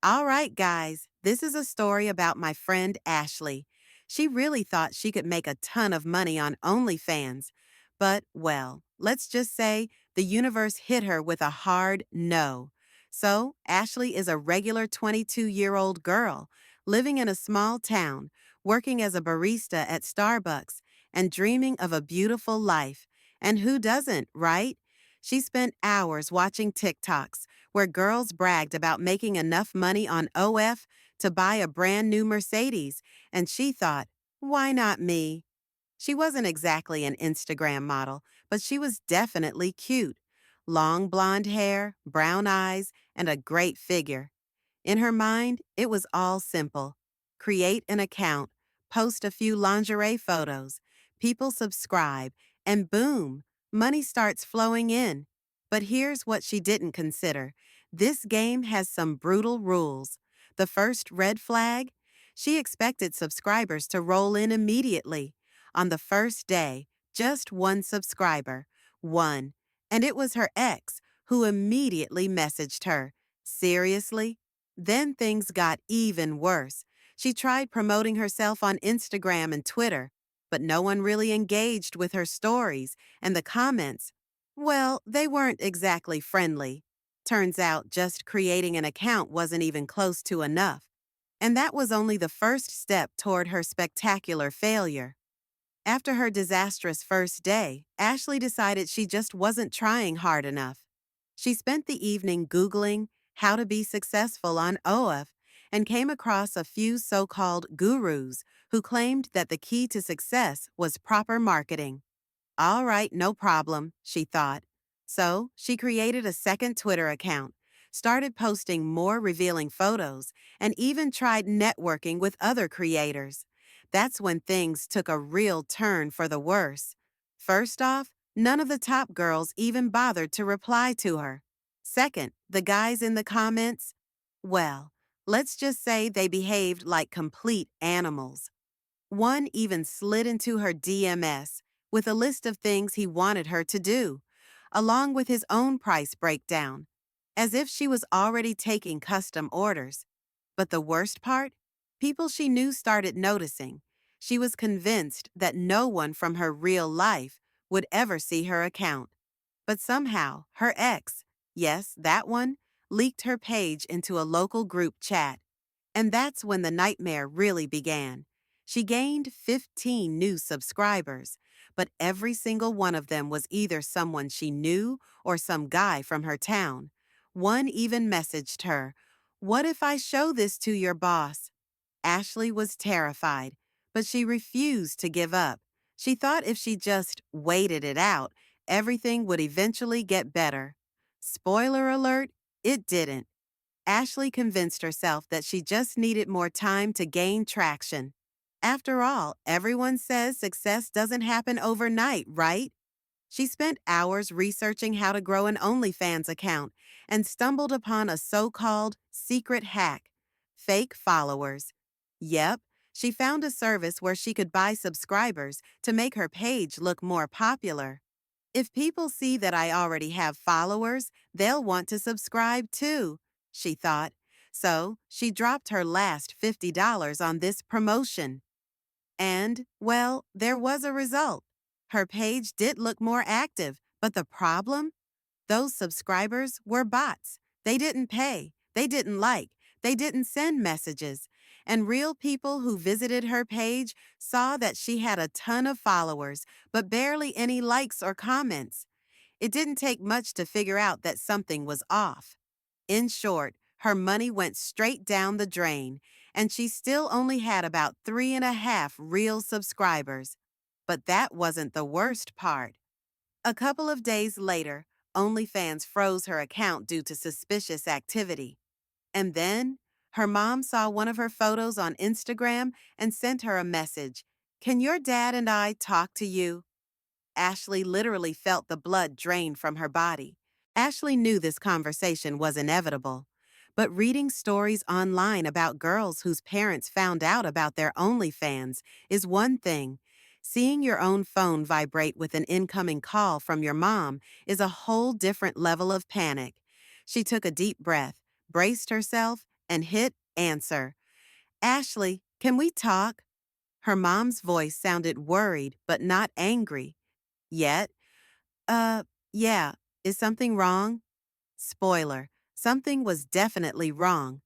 All right, guys, this is a story about my friend Ashley. She really thought she could make a ton of money on OnlyFans, but, well, let's just say the universe hit her with a hard no. So, Ashley is a regular 22-year-old girl living in a small town, working as a barista at Starbucks, and dreaming of a beautiful life. And who doesn't, right? She spent hours watching TikToks where girls bragged about making enough money on OF to buy a brand new Mercedes, and she thought, why not me? She wasn't exactly an Instagram model, but she was definitely cute. Long blonde hair, brown eyes, and a great figure. In her mind, it was all simple. Create an account, post a few lingerie photos, people subscribe, and boom, money starts flowing in. But here's what she didn't consider. This game has some brutal rules. The first red flag? She expected subscribers to roll in immediately. On the first day, just one subscriber. One. And it was her ex, who immediately messaged her. Seriously? Then things got even worse. She tried promoting herself on Instagram and Twitter, but no one really engaged with her stories, and the comments, well, they weren't exactly friendly. Turns out just creating an account wasn't even close to enough. And that was only the first step toward her spectacular failure. After her disastrous first day, Ashley decided she just wasn't trying hard enough. She spent the evening Googling how to be successful on OF and came across a few so-called gurus who claimed that the key to success was proper marketing. All right, no problem, she thought. So she created a second Twitter account, started posting more revealing photos, and even tried networking with other creators. That's when things took a real turn for the worse. First off, none of the top girls even bothered to reply to her. Second, the guys in the comments, well, let's just say they behaved like complete animals. One even slid into her DMS with a list of things he wanted her to do, along with his own price breakdown, as if she was already taking custom orders. But the worst part? People she knew started noticing. She was convinced that no one from her real life would ever see her account. But somehow, her ex, yes, that one, leaked her page into a local group chat. And that's when the nightmare really began. She gained 15 new subscribers, but every single one of them was either someone she knew or some guy from her town. One even messaged her, "What if I show this to your boss?" Ashley was terrified, but she refused to give up. She thought if she just waited it out, everything would eventually get better. Spoiler alert, it didn't. Ashley convinced herself that she just needed more time to gain traction. After all, everyone says success doesn't happen overnight, right? She spent hours researching how to grow an OnlyFans account and stumbled upon a so-called secret hack, fake followers. Yep, she found a service where she could buy subscribers to make her page look more popular. If people see that I already have followers, they'll want to subscribe too, she thought. So she dropped her last $50 on this promotion. And, well, there was a result. Her page did look more active, but the problem? Those subscribers were bots. They didn't pay, they didn't like, they didn't send messages. And real people who visited her page saw that she had a ton of followers, but barely any likes or comments. It didn't take much to figure out that something was off. In short, her money went straight down the drain, and she still only had about 3.5 real subscribers. But that wasn't the worst part. A couple of days later, OnlyFans froze her account due to suspicious activity. And then, her mom saw one of her photos on Instagram and sent her a message. "Can your dad and I talk to you?" Ashley literally felt the blood drain from her body. Ashley knew this conversation was inevitable. But reading stories online about girls whose parents found out about their OnlyFans is one thing. Seeing your own phone vibrate with an incoming call from your mom is a whole different level of panic. She took a deep breath, braced herself, and hit answer. Ashley, can we talk? Her mom's voice sounded worried but not angry. Yet, uh, yeah, is something wrong? Spoiler, something was definitely wrong.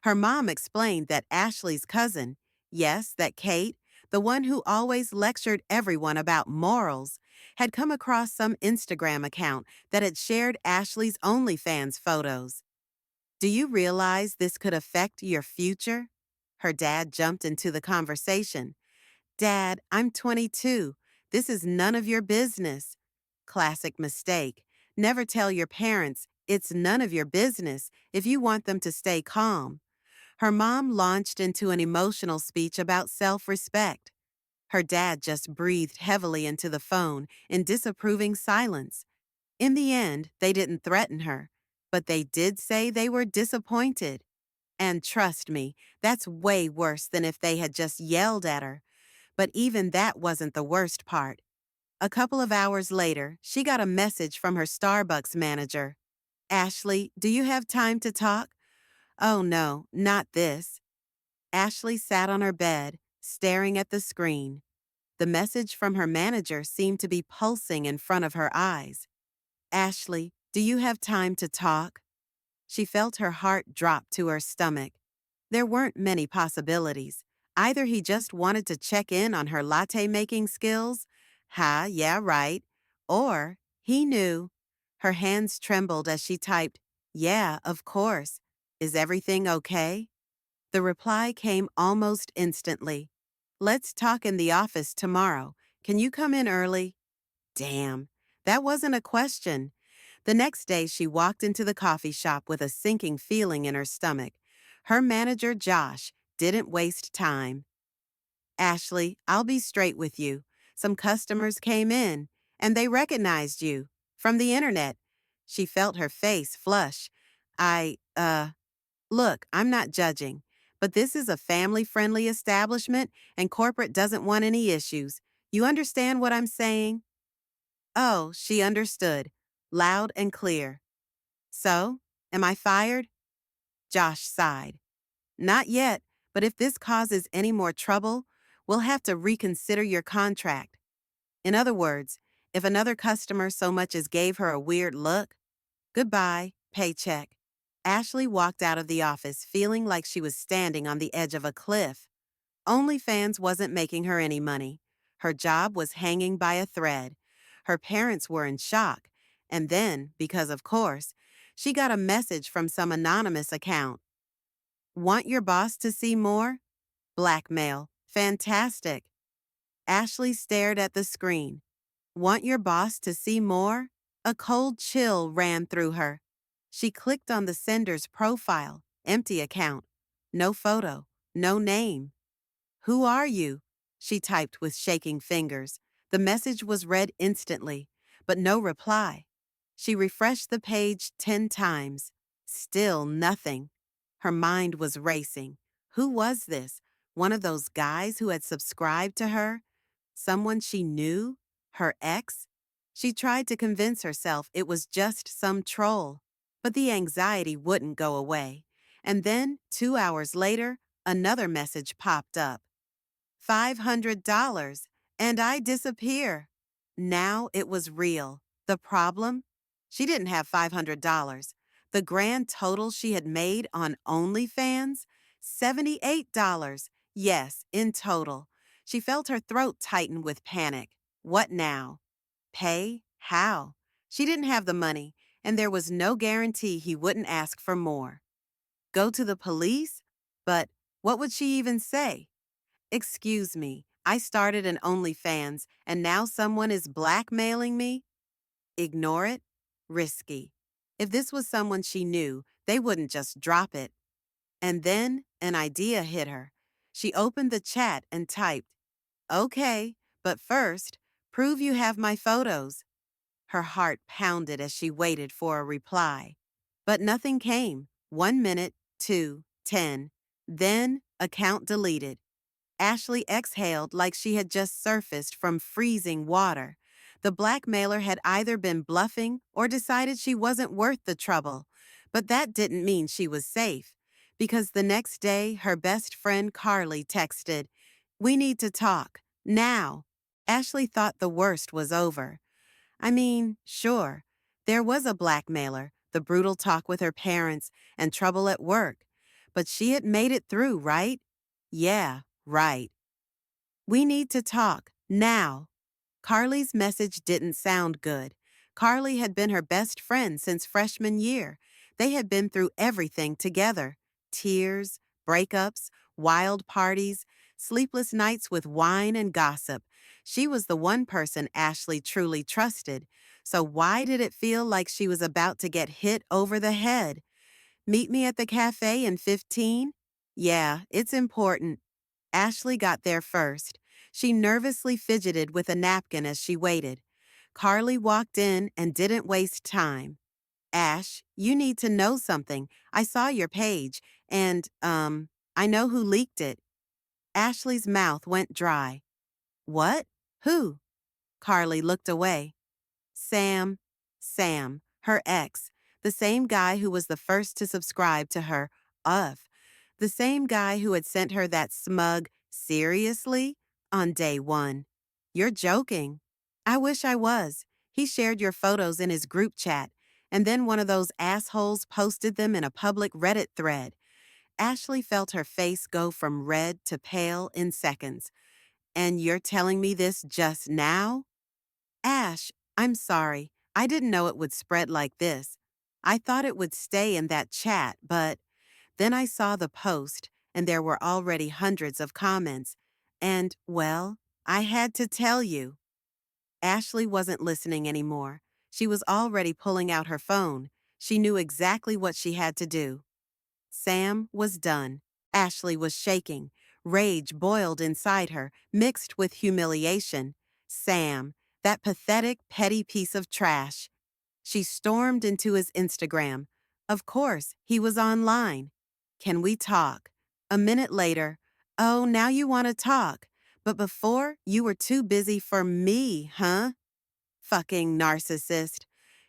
Her mom explained that Ashley's cousin, yes, that Kate, the one who always lectured everyone about morals, had come across some Instagram account that had shared Ashley's OnlyFans photos. Do you realize this could affect your future? Her dad jumped into the conversation. Dad, I'm 22. This is none of your business. Classic mistake. Never tell your parents it's none of your business if you want them to stay calm. Her mom launched into an emotional speech about self-respect. Her dad just breathed heavily into the phone in disapproving silence. In the end, they didn't threaten her, but they did say they were disappointed. And trust me, that's way worse than if they had just yelled at her. But even that wasn't the worst part. A couple of hours later, she got a message from her Starbucks manager. Ashley, do you have time to talk? Oh no, not this. Ashley sat on her bed, staring at the screen. The message from her manager seemed to be pulsing in front of her eyes. Ashley, do you have time to talk? She felt her heart drop to her stomach. There weren't many possibilities. Either he just wanted to check in on her latte making skills, yeah, right, or he knew. Her hands trembled as she typed, yeah, of course. Is everything okay? The reply came almost instantly. Let's talk in the office tomorrow. Can you come in early? Damn, that wasn't a question. The next day, she walked into the coffee shop with a sinking feeling in her stomach. Her manager, Josh, didn't waste time. Ashley, I'll be straight with you. Some customers came in, and they recognized you. From the internet. She felt her face flush. Look, I'm not judging, but this is a family-friendly establishment, and corporate doesn't want any issues. You understand what I'm saying? Oh, she understood. Loud and clear. So, am I fired? Josh sighed. Not yet, but if this causes any more trouble, we'll have to reconsider your contract. In other words, if another customer so much as gave her a weird look, goodbye, paycheck. Ashley walked out of the office feeling like she was standing on the edge of a cliff. OnlyFans wasn't making her any money. Her job was hanging by a thread. Her parents were in shock. And then, because of course, she got a message from some anonymous account. Want your boss to see more? Blackmail. Fantastic. Ashley stared at the screen. Want your boss to see more? A cold chill ran through her. She clicked on the sender's profile. Empty account. No photo. No name. Who are you? She typed with shaking fingers. The message was read instantly, but no reply. She refreshed the page 10 times. Still nothing. Her mind was racing. Who was this? One of those guys who had subscribed to her? Someone she knew? Her ex? She tried to convince herself it was just some troll. But the anxiety wouldn't go away. And then, 2 hours later, another message popped up. $500, and I disappear. Now it was real. The problem? She didn't have $500. The grand total she had made on OnlyFans? $78. Yes, in total. She felt her throat tighten with panic. What now? Pay? How? She didn't have the money, and there was no guarantee he wouldn't ask for more. Go to the police? But what would she even say? Excuse me, I started an OnlyFans and now someone is blackmailing me? Ignore it? Risky. If this was someone she knew, they wouldn't just drop it. And then an idea hit her. She opened the chat and typed, okay, but first, prove you have my photos. Her heart pounded as she waited for a reply. But nothing came. 1 minute, 2, 10. Then, account deleted. Ashley exhaled like she had just surfaced from freezing water. The blackmailer had either been bluffing or decided she wasn't worth the trouble. But that didn't mean she was safe. Because the next day, her best friend Carly texted, "We need to talk. Now." Ashley thought the worst was over. I mean, sure, there was a blackmailer, the brutal talk with her parents, and trouble at work. But she had made it through, right? Yeah, right. "We need to talk. Now." Carly's message didn't sound good. Carly had been her best friend since freshman year. They had been through everything together: tears, breakups, wild parties, sleepless nights with wine and gossip. She was the one person Ashley truly trusted. So why did it feel like she was about to get hit over the head? "Meet me at the cafe in 15? Yeah, it's important." Ashley got there first. She nervously fidgeted with a napkin as she waited. Carly walked in and didn't waste time. "Ash, you need to know something. I saw your page, and, I know who leaked it." Ashley's mouth went dry. "What? Who?" Carly looked away. Sam, Sam, her ex, the same guy who was the first to subscribe to her UF, the same guy who had sent her that smug "seriously" on day one. "You're joking." "I wish I was. He shared your photos in his group chat, and then one of those assholes posted them in a public Reddit thread." Ashley felt her face go from red to pale in seconds. "And you're telling me this just now?" "Ash, I'm sorry. I didn't know it would spread like this. I thought it would stay in that chat, but then I saw the post, and there were already hundreds of comments. And, well, I had to tell you." Ashley wasn't listening anymore. She was already pulling out her phone. She knew exactly what she had to do. Sam was done. Ashley was shaking. Rage boiled inside her, mixed with humiliation. Sam, that pathetic, petty piece of trash. She stormed into his Instagram. Of course, he was online. "Can we talk?" A minute later, "Oh, now you want to talk. But before, you were too busy for me, huh?" Fucking narcissist.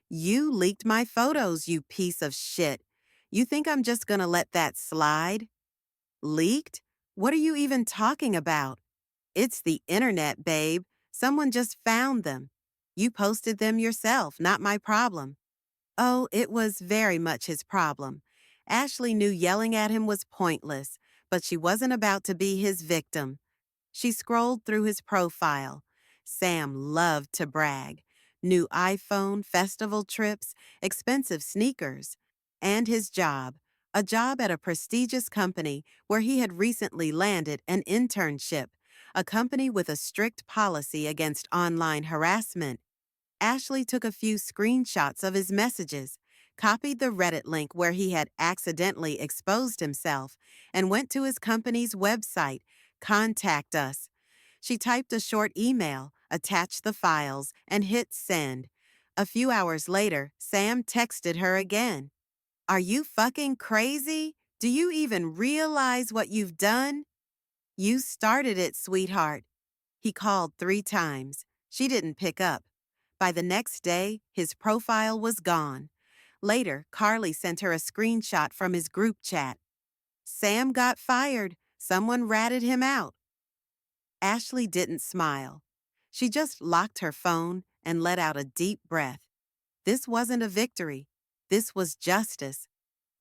"You leaked my photos, you piece of shit. You think I'm just gonna let that slide?" "Leaked? What are you even talking about?" "It's the internet, babe. Someone just found them. You posted them yourself, not my problem." Oh, it was very much his problem. Ashley knew yelling at him was pointless, but she wasn't about to be his victim. She scrolled through his profile. Sam loved to brag. New iPhone, festival trips, expensive sneakers, and his job. A job at a prestigious company where he had recently landed an internship, a company with a strict policy against online harassment. Ashley took a few screenshots of his messages, copied the Reddit link where he had accidentally exposed himself, and went to his company's website, "Contact Us." She typed a short email, attached the files, and hit send. A few hours later, Sam texted her again. "Are you fucking crazy? Do you even realize what you've done?" "You started it, sweetheart." He called 3 times. She didn't pick up. By the next day, his profile was gone. Later, Carly sent her a screenshot from his group chat. "Sam got fired. Someone ratted him out." Ashley didn't smile. She just locked her phone and let out a deep breath. This wasn't a victory. This was justice.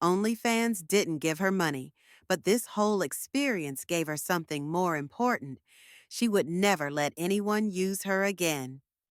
OnlyFans didn't give her money, but this whole experience gave her something more important. She would never let anyone use her again.